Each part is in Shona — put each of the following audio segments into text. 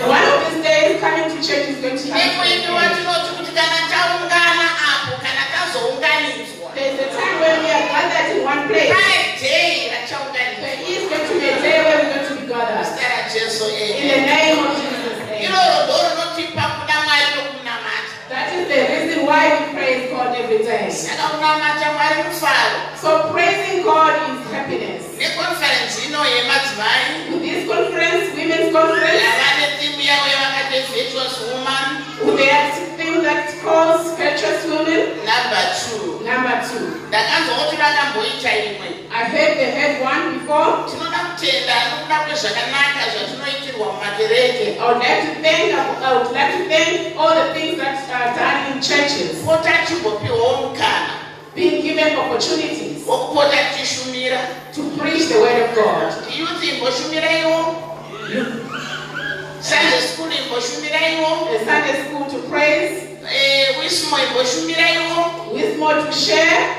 One of these days, coming to church is going to happen. There's a time when we are gathered in one place. There is going to be a day where we're going to be gathered. In the name of Jesus. That is the reason why we praise God every day. So praising God is happiness. This conference, women's conference, they have thing that calls virtuous women. Number two. I heard they had one before. I would like to thank all the things that are done in churches. Being given opportunities to preach the word of God. Sunday school to praise. Wisdom to share.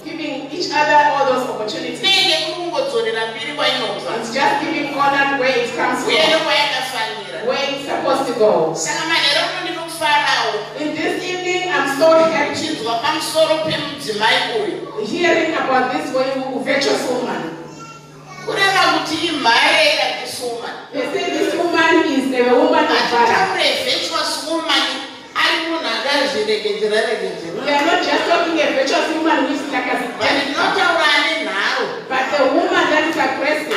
Giving each other all those opportunities. It's just giving honor where it comes from. Where it's supposed to go. In this evening, I'm so happy hearing about this virtuous woman. They say this woman is the woman of valor. We are not just talking a virtuous woman who is like a but the woman that is aggressive.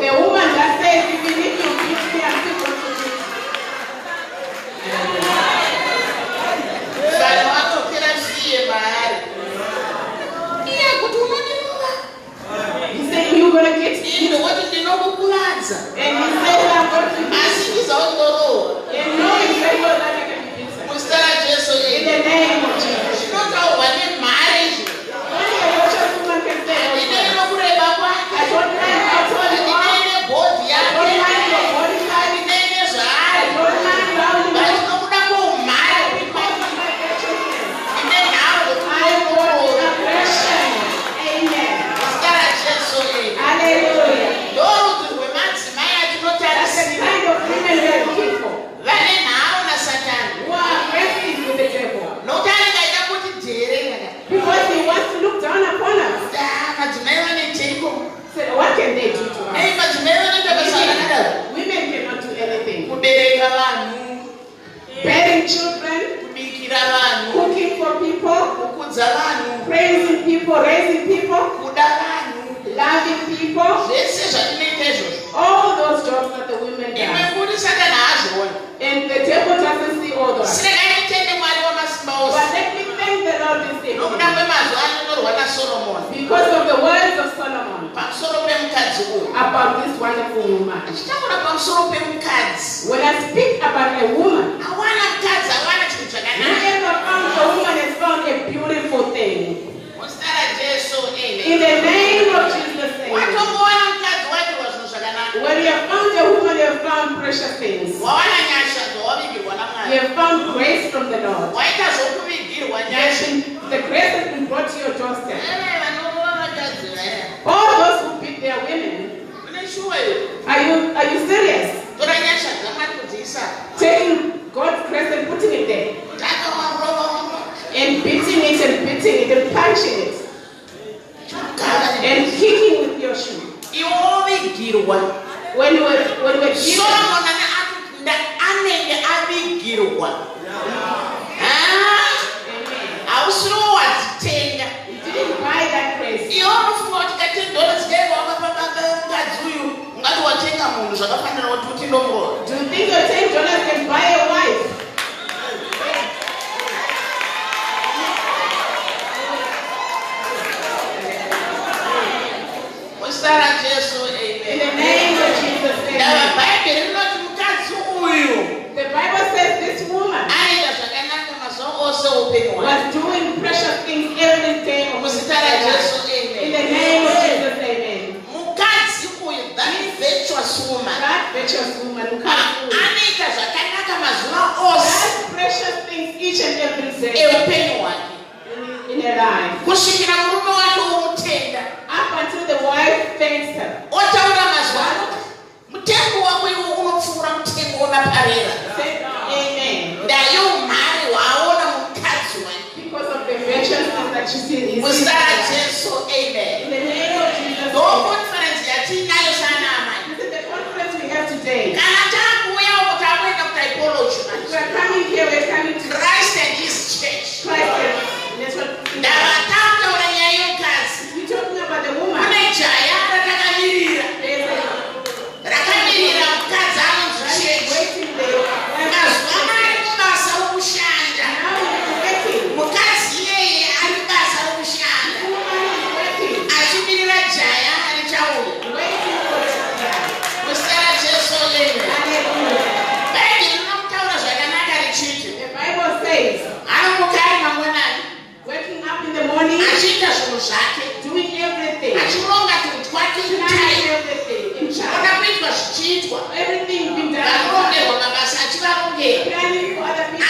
The woman that says, even if you beat me, I'm still going to beat you. He's saying you're going to get me. And he said, I'm going to beat you. And no, he said, you're not going to beat you. In the name of Jesus. What can they do to us? Women cannot do anything. Bearing children, cooking for people, praising people, raising people, loving people. All those jobs that the women do. And the devil doesn't see all those. But let me thank the Lord this evening. Because of the words of Solomon about this wonderful woman. When I speak about a woman, whoever found a woman has found a beautiful thing. In the name of Jesus. When you have found a woman, you have found precious things. You have found grace from the Lord. The grace has been brought to your doorstep. All those who pick their women, are you serious? Taking God's grace and putting it there. And beating it and punching it. And kicking with your shoe. When you were you didn't buy that grace. Do you think your $10 can buy a wife? In the name of Jesus. The Bible says this woman was doing precious things every day of his life. In the name of Jesus, amen. That virtuous woman who does precious things each and every day in her life. Up until the wife thanks her. Amen. Because of the virtues that you see in his life. In the name of Jesus. This is the conference we have today. We are coming here, we are coming to Christ and his church. Christ and that's what we're talking about the woman. Doing everything. Everything being done. Planning for other people.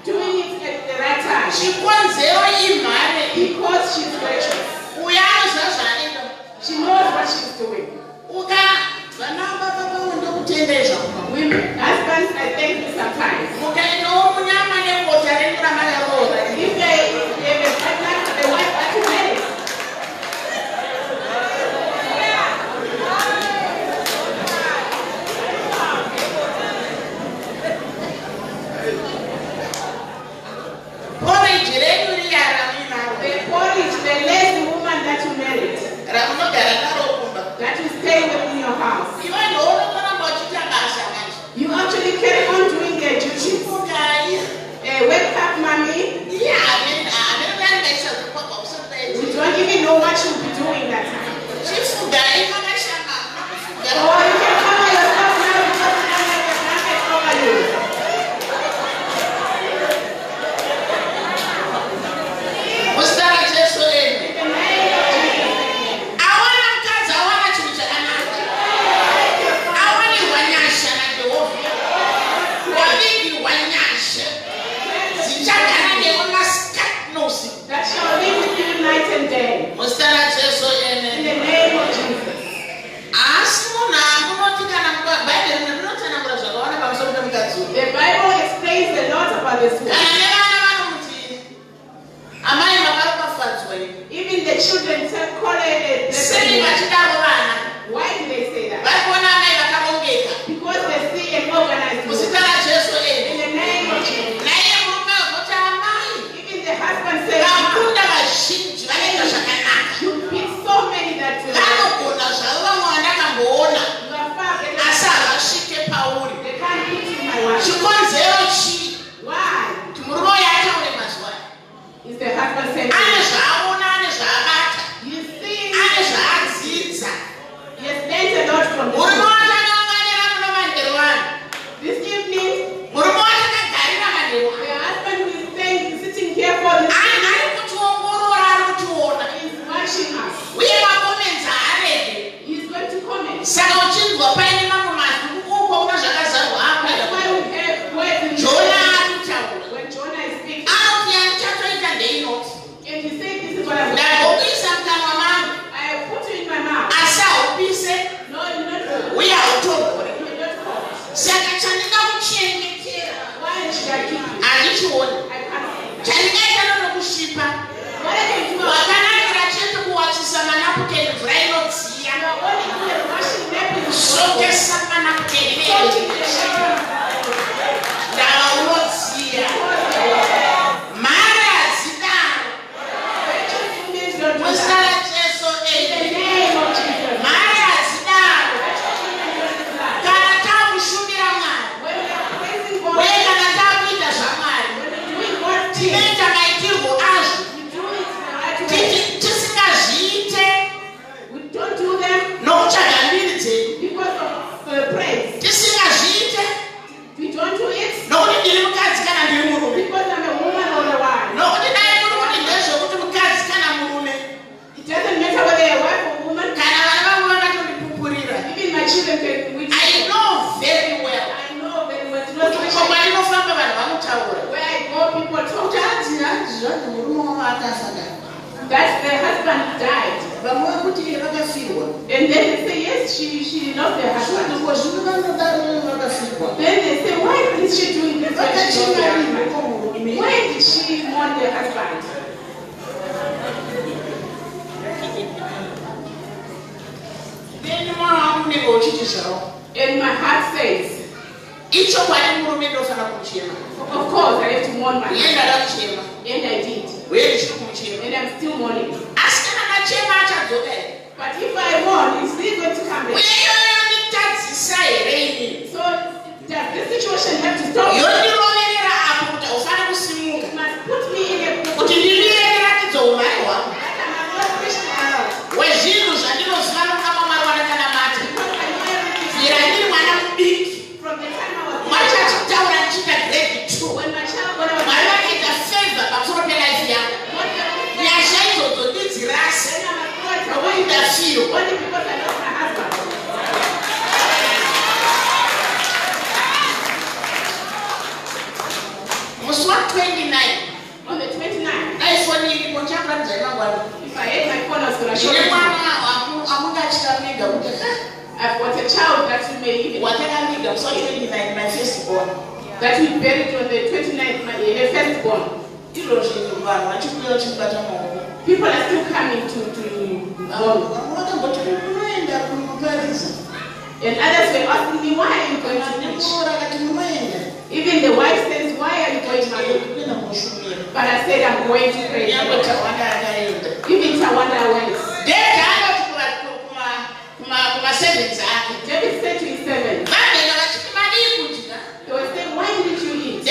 Doing it at the right time. Because she's virtuous. She knows what she's doing. Women, husbands, I thank you sometimes. If they have a partner, the wife that you married. The porridge, the lazy woman that you married. That you stay within your house. You actually carry on doing their duties. Wake up, mommy. We don't even know what you'll be doing that time. Or you can cover yourself now because you don't have your blanket over you. That shall live with you night and day. In the name of Jesus. The Bible explains a lot about this woman. Even the children call it a blessing. Why do they say that? Because they see an organized woman. In the name of Jesus. Even the husband says, you pick so many that you are far better. They can't put you my wife. Why? Is the husband saying, you see, he has learned a lot from this. This evening, the husband who is sitting here for this evening, is watching us. He's going to comment. That's why we have words in when Jonah is speaking. And he said, this is what I'm doing. I put you in my mouth. No, you're not good. You're not good. Why should I keep you? I can't. What I can do, you're only good at washing napkins. That the husband died. And then they say, yes, she lost her husband. when she lost her husband? Why did she mourn the husband? And my heart says, of course, I have to mourn my husband. And I did. And I'm still mourning. But if I mourn, it's still going to come back. So, does this situation have to stop? It must put me in a position that I'm not Christian at all. Because I know everything. From the time I was when my child was only because I lost my husband. On the 29th, if I ate my phone, I was going to show you. I've got a child that we may even that we buried on the 29th, my firstborn. People are still coming to and others were asking me, why are you going to preach? Even the wife says, why are you going to preach? But I said, I'm going to pray. Even Tawanda went. David said to his servant, they were saying, why didn't you eat? He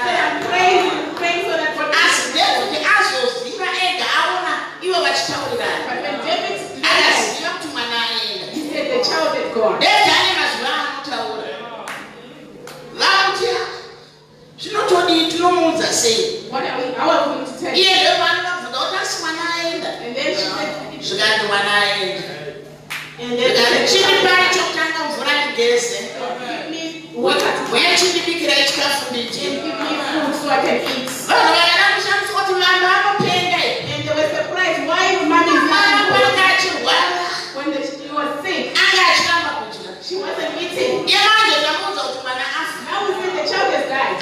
said, I'm praying so that God asked them. But when David realized, he said, the child had gone. What are we going to tell you? And then she said, and then give me water to drink. Give me food so I can eat. And they were surprised why mommy is not when she was sick. She wasn't eating. Now we say the child has died.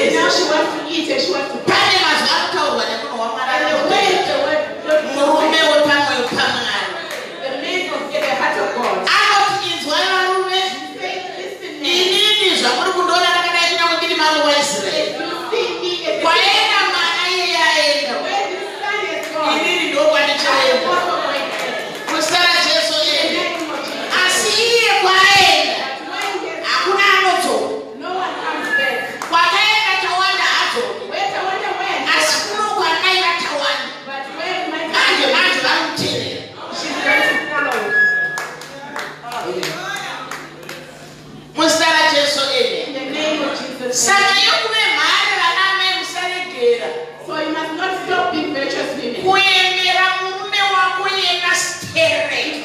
And now she wants to eat and she wants to pray. And the way the man will get the heart of God. So you must not stop being virtuous women.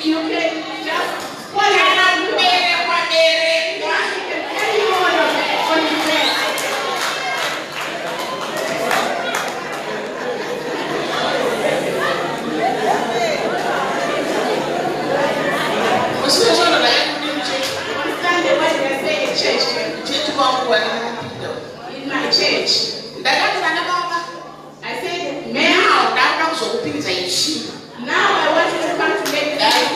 You can just fall around your bed. You can carry on your bed. On Sunday, what did I say in church? In my church. I said, now I want you to come to make the things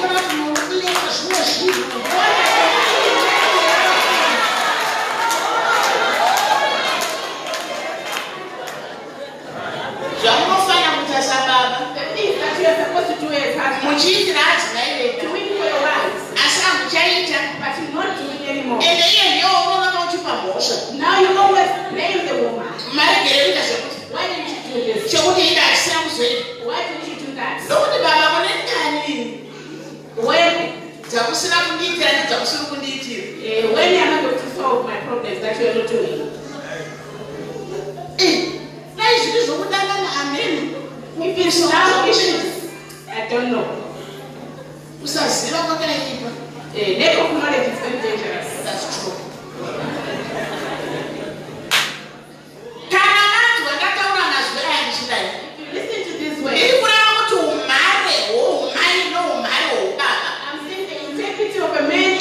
that you are supposed to do as husband. Doing for your wives. But you're not doing anymore. Now you always blame the woman. Why didn't you do this? Why didn't you do that? When you're not going to solve my problems that you're not doing. If it's now issues, I don't know. Lack of knowledge is very dangerous. That's true. Listen to this way. I'm saying the integrity of a man.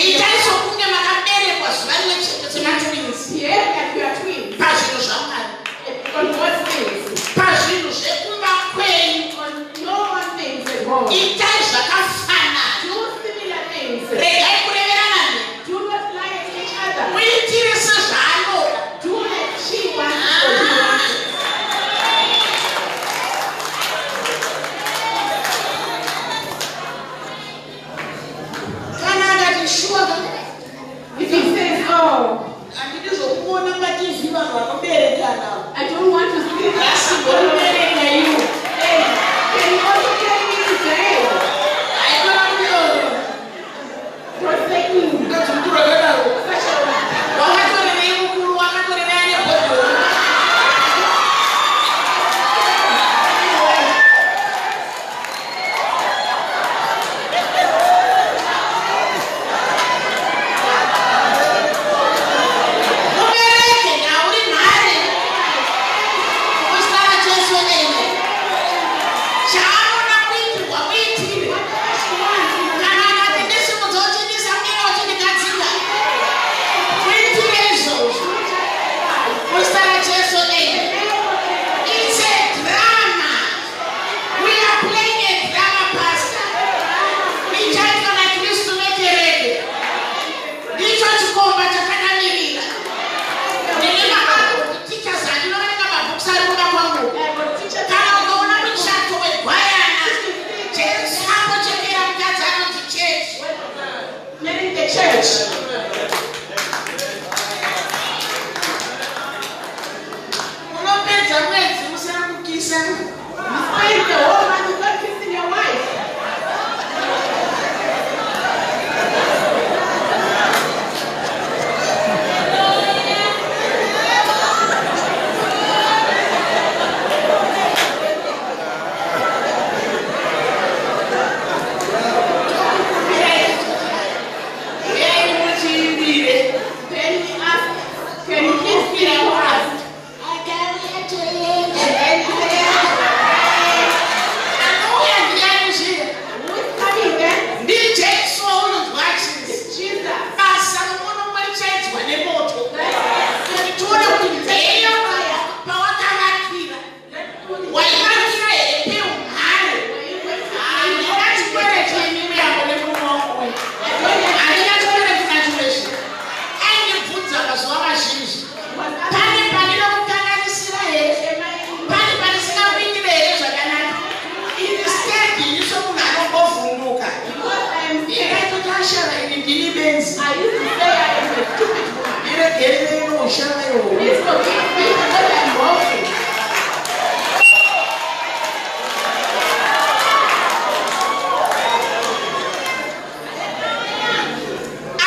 mwenzi. I used to say I am a stupid woman. Iregerere inoshaya yo. Please forgive me because I'm broken.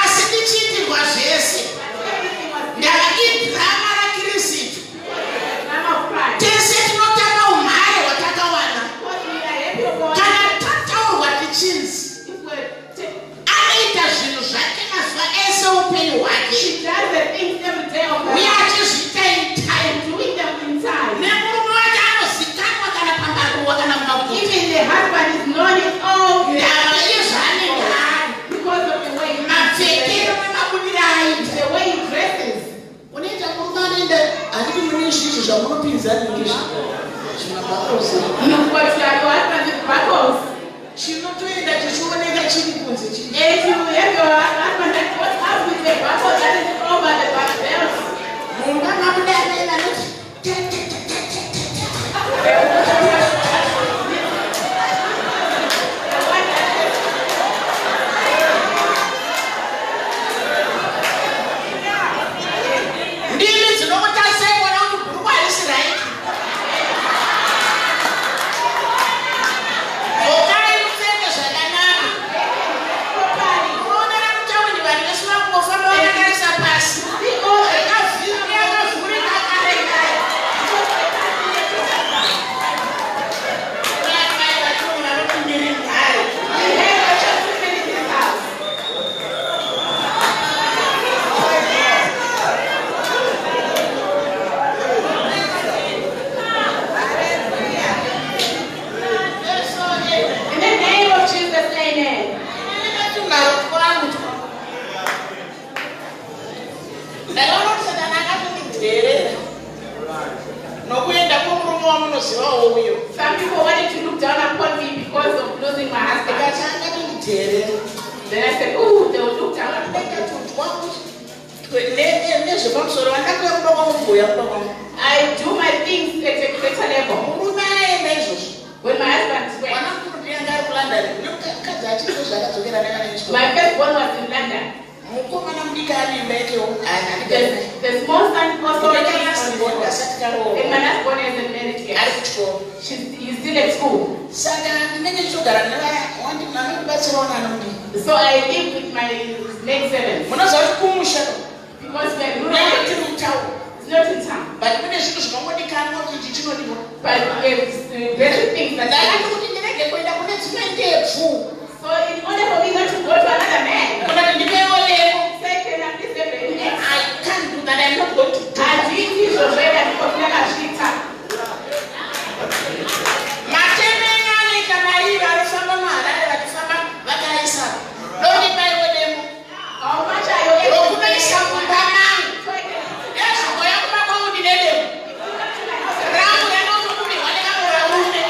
Asikichitirwa zvese. Ndakakidrama raKristu. Tese tinotama umhare watakawana. Kana tataurwa tichinzi anoita zvinhu zvake mazuva ese upenyu hwake. Uye achizviita in time. Nemurume wake anozikanwa kana pamaruwa kana mumaguta. Ndava yezvaanenge ari. Mapfekero nemabudiro aita. Unoita murume anoenda handiti mune izvizvi zvamunopinza nenge zvimabhakosi. Chinotoenda chichioneka chiri kunze chiri. Mumba mabuda anoenda noti ndimi dzinomutasai kuona kuti bhurukwa harisi right. Dzokai mupfeke zvakanaka. Unoona ramutaundi vanhu vese vakungofamba vakatarisa pasi. Yakavhurika akarenga. Mai vatori vanopindira nhare. In the name of Jesus, amen. Ndakaona kuti Satani akatondidherera nokuenda kwomurume wamunozivawo uyo. Some people wanted to look down upon me because of losing my husband. Ndikati akatondidherera. Then I said, oh, they will look down upon me. Ndakatondwa nezvepamusoro vandakuya kuda kwamubhuya kuda kwamu. I do my things at a greater level. Murume aenda izvozvo. When my husband went, Mwanakurudi yanga ari kuLondon. Mukadzi achizvo zvakadzokera nevanechiko. my firstborn was in London. Mukomana mudiki ari imba yake The small son also Ndeka and yasibonda asati karoorwa. my last born isn't married Ari yet. kuchikoro. He's still at school. Saka ndinenge ndichigara navanokubatsirawo nanombi. So I live with my maid servants. Munoziva kuti kumusha Because we're nekuti rural, mutauro. it's not in town. But kune zvinhu zvinongodikanwa kuti ichi chinodiwa. But there's very things that Ndakati kuti ndirege kuenda kune dzimwe ndebvu. So in order for me not to go to another man, Kuna kuti ndipewo lero. say, can I please have a minute? I can't do that. I'm not going to do I that. did this already because I got shit up. Matemenya anoita mariri vanofamba muHarare vachifamba vakaisa. Ndonipaiwo demo. How much are you able to Rokunoisa kumba mangu. So I can Yazvoya kumba kwangu ndine demo. Ramu yanotobudirwa nevamwe varume.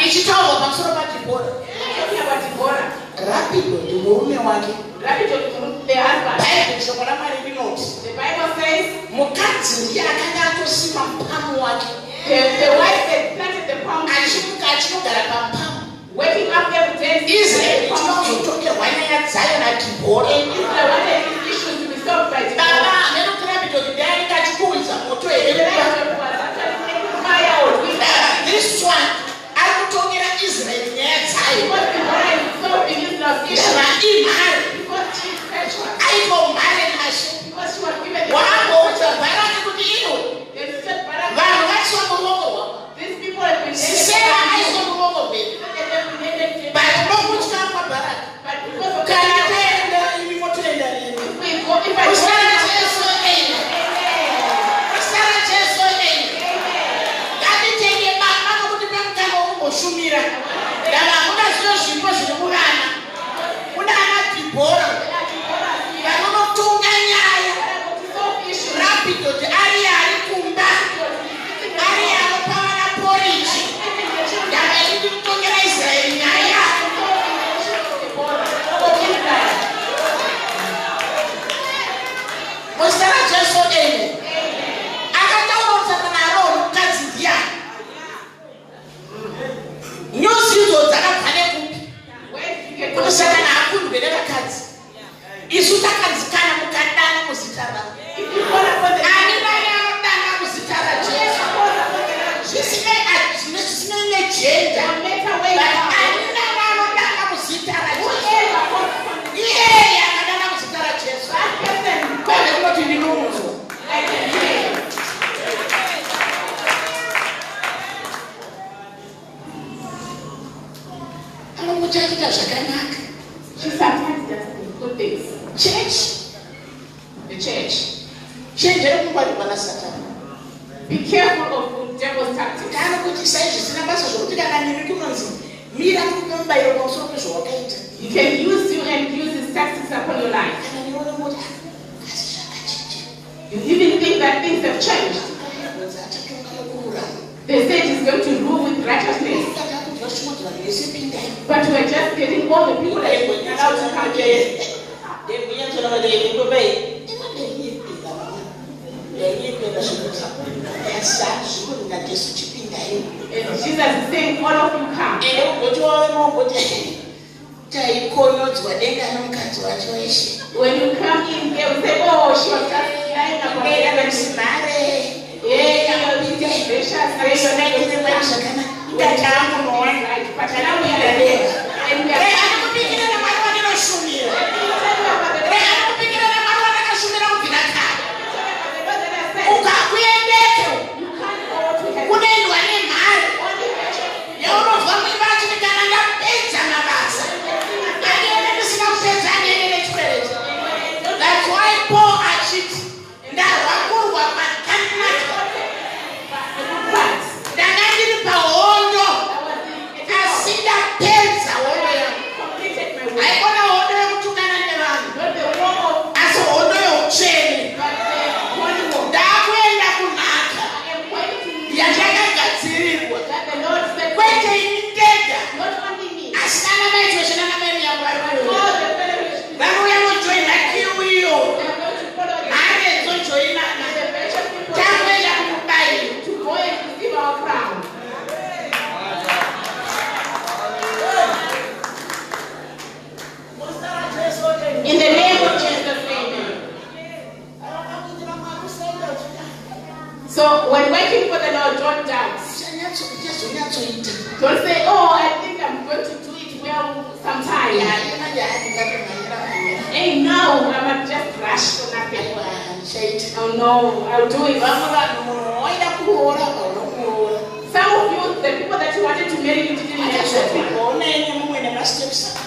ichitaurwa pamusoro paDhibhora. Rapido ndimurume wake. Bhaibheri shoko raMwari rinoti mukadzi ndiye akanga atosima mupamu wake. The wife that planted the palm tree, achimuka achinogara pamupamu. waking up every day. Israel tinozotongerwa nyaya dzayo naDhibhora. In Israel, one of these issues to be solved by Deborah. Baba anokurapido kuti ainge achikuwidza moto here. This one arikutongera Israel nyaya dzayo. Aikomhare nashe. Wambouta Bharaki kuti iwe vanhu vaiswa muruoko rwako. Sisera aiswa muruoko rwedu. But nokutya kwaBharaki. Kana taenda imi motoenda rini. Kusara Jesu ene. Kusara Jesu ene. Ngatitenge baba nokuti pamukana womboshumira. Dava hakuna zviro zvipo zviri muvana. Kuna ana Dhibhora vanonotunga nyaya. Rapido kuti ari ari kumba. Ari anopa vana poriji. Dava iri kutongera Israel nyaya. Musara Jesu ene. Akataura kuti kana Aroni mukadzi ndiani. Nyusi idzo dzakabva nekupi. Kunosangana hakundwe nevakadzi. Isu takadzikana mukadana muzita ravo. Ani nani anodana muzita raJesu. Zvisinei nejenda. Ani nani anodana muzita raJesu. Iyeye akadana muzita raJesu. Kwave kunoti ndinomunzwa. Anomuchaita zvakanaka. She sometimes does good things. Church. The church. Chenjera kungwarirwa naSatani. Be careful of devil's tactics. Kana kuti saizvi zvisina basa zvokuti kana nemi kunonzi mira kupe mubayiro pamusoro pezvawakaita. He can use you and use his tactics upon your life. Kana nione kuti asi zvakachinja. You even think that things have changed. Achatonga nokururama. They said he's going to rule with righteousness. But we're just getting all the people that are allowed to come here. And Jesus is saying, all of you come. When you come in here, we say, oh, she was just lying about everything. But now we are there. And we are that's why Paul achieved. In the name of Jesus, amen. So when waiting for the Lord, don't doubt. Don't say, oh, I think I'm going to do it well sometime. Hey, no, I might just rush for nothing. Oh no, I'll do it. Some of you, the people that you wanted to marry, you didn't marry.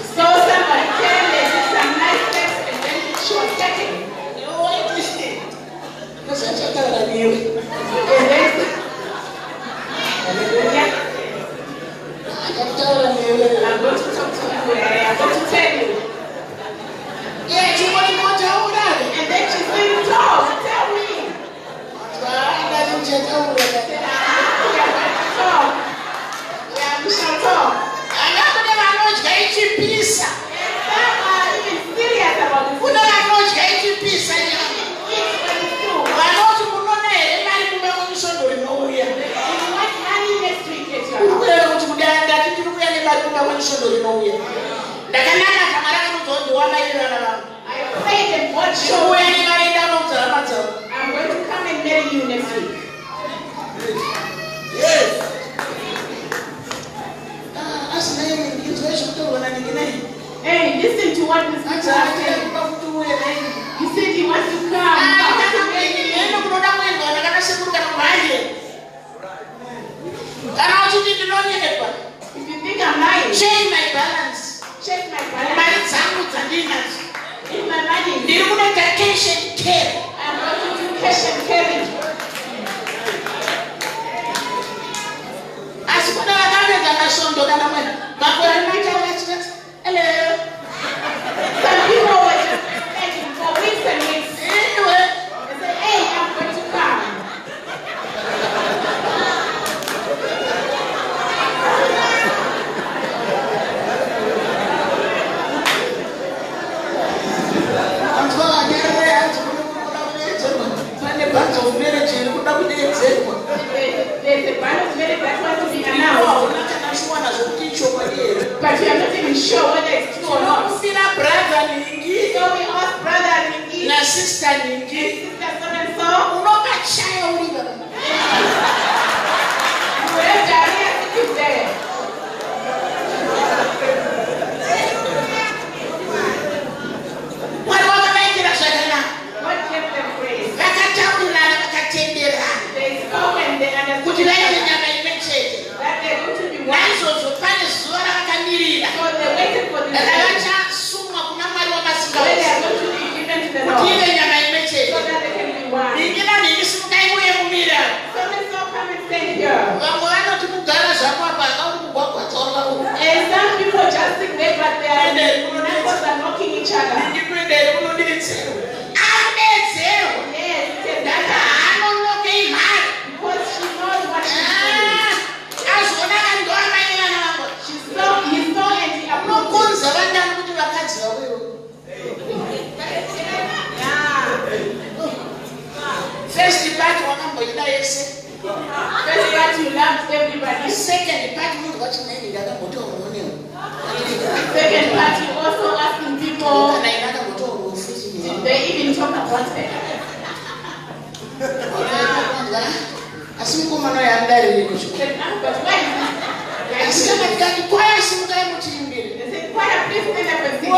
So somebody came, they did some nice steps, and then she was taken. And then, I'm going to talk to you, I'm going to tell you. And then she said, talk, tell me. We shall talk. prayed and God showed me. I'm going to come and marry you next week. Yes. Hey, listen to what this man said. He said he wants to come. If you think I'm lying, check my balance. check my balance. In my money, I'm going to do cash and carry. Hello. Some people were just begging for weeks and weeks. They said, hey, I'm going to come. There's a band of marriage that wants to be announced. But we are not even sure whether it's true or not. So we asked brother Ringi, sister sister so and so, where Daria is there. What kept them praised? They spoke and they understood that they're going to be one. So they waited for this day. When they are going to be given to the Lord. So that they can be one. So let's all come and stand here. And some people just think they, but their neighbors are knocking each other. Yes, it's that because she knows what she's doing. He's so anti-approaching. First part, you loved everybody. second part, Second part, you also asking people. They even talk about it. But why is it? They said, why a place stand up and sing?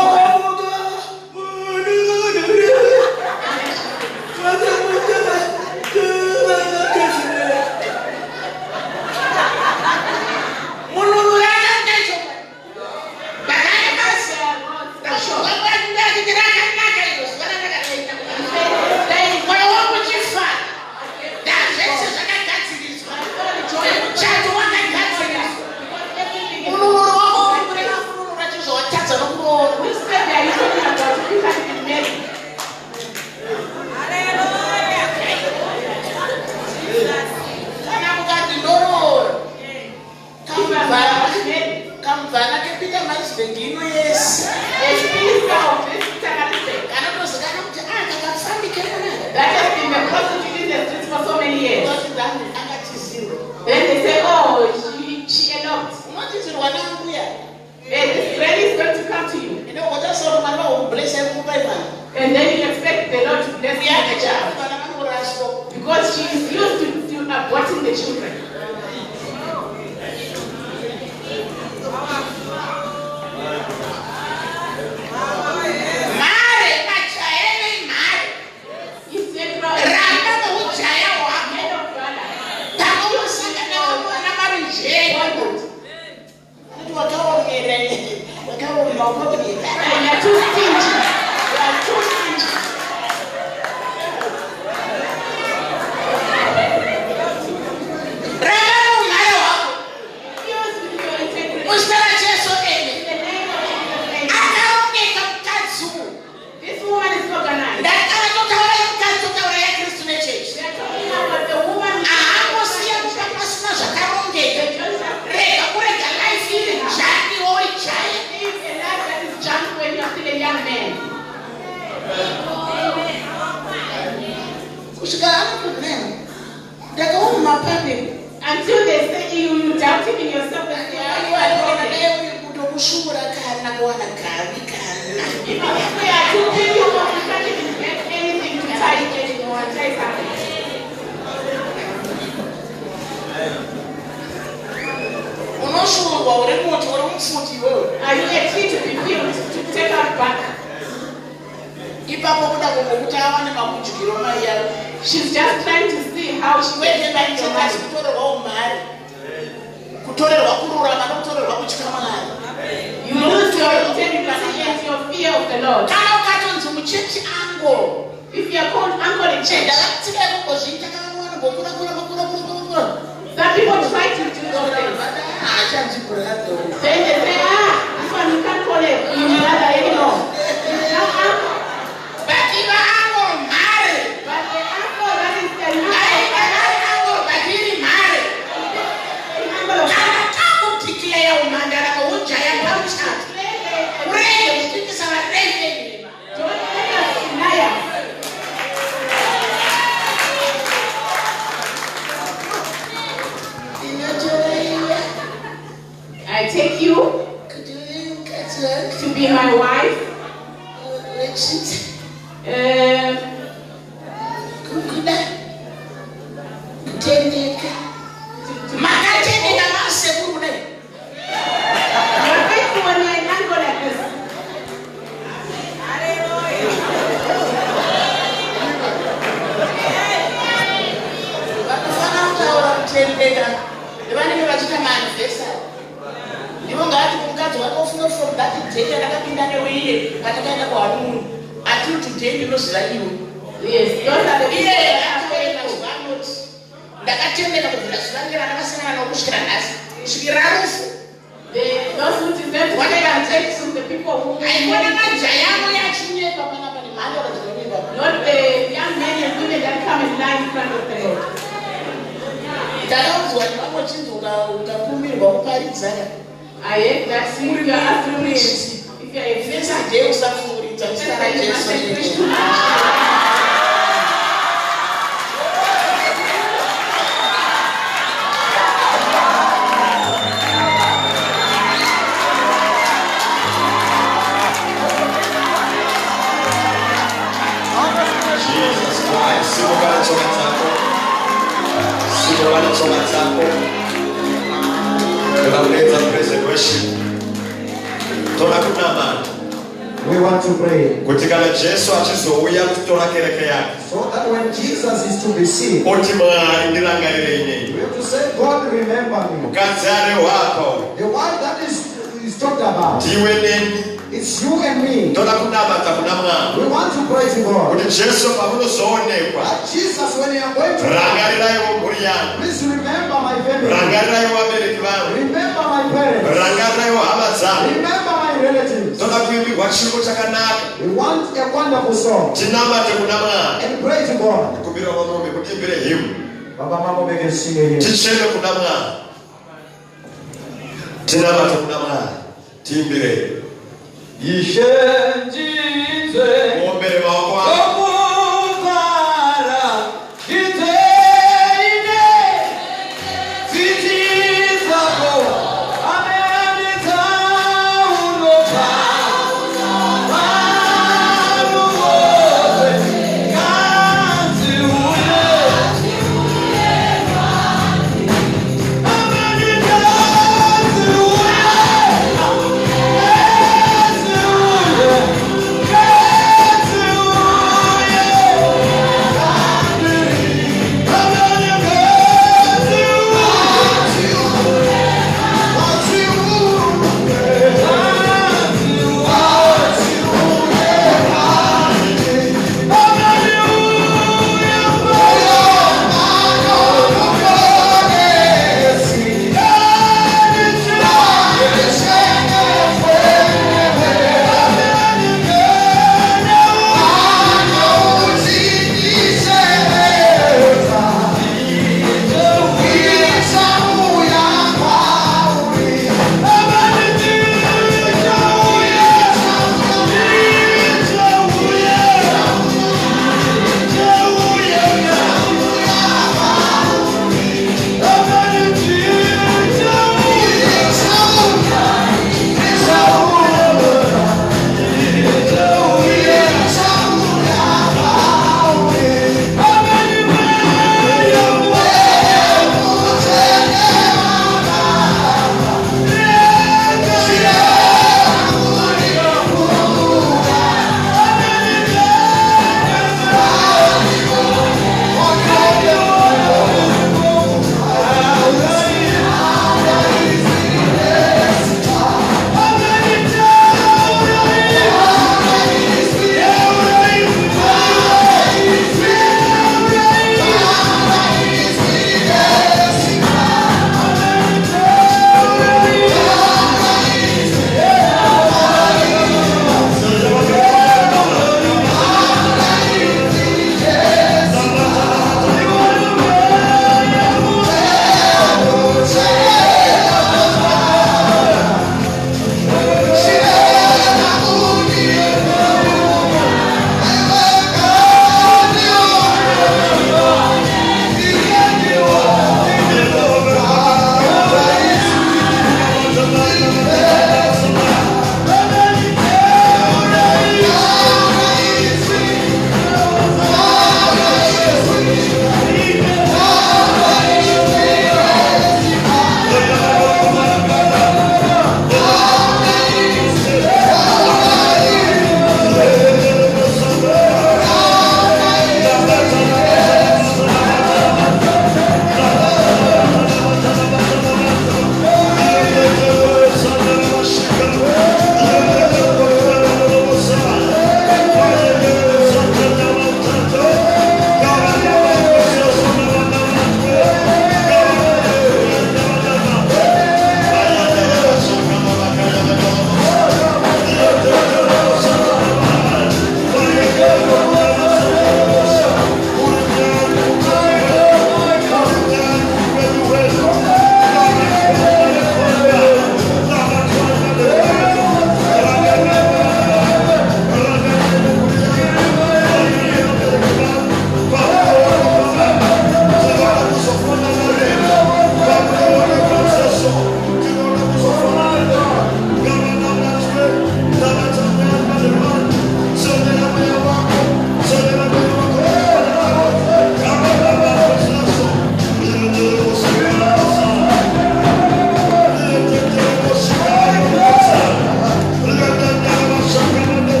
Which step are you talking about? You can't be married. That has been the prostitute in the streets for so many years. Then they say, oh, she eloped. This lady is going to come to you. And then you expect the Lord to bless the child. Because she is used to aborting the children. And you're too stingy. You're too stingy. Use with your integrity. In the name of Jesus. This woman is organized. They are talking about the woman who is junk. Are you a tree to be filled, to take out back? She's just trying to see how she will spend your money. You lose your integrity and your fear of the Lord. If you are called uncle in church, some people try to do those things. Then they say, this one you can't call it your brother anymore. It's now uncle. But the uncle that is the uncle of I take you to be my wife. From that day, until today, you know, yes, those are the people those who deserve to take and take to the people who not the young men and women that come in line in front of the Lord. I hate that if you are asking me, if you are a visitor, Jesus Christ, we want to pray so that when Jesus is to be seen, we have to say, God, remember me. The one that is talked about, it's you and me. We want to pray to God. But Jesus, when you are going to please remember my family. Remember my parents. Remember my relatives. We want a wonderful song. And pray to God. Baba Mama make us sing again.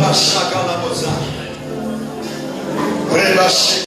Reba shaka la boza. Reba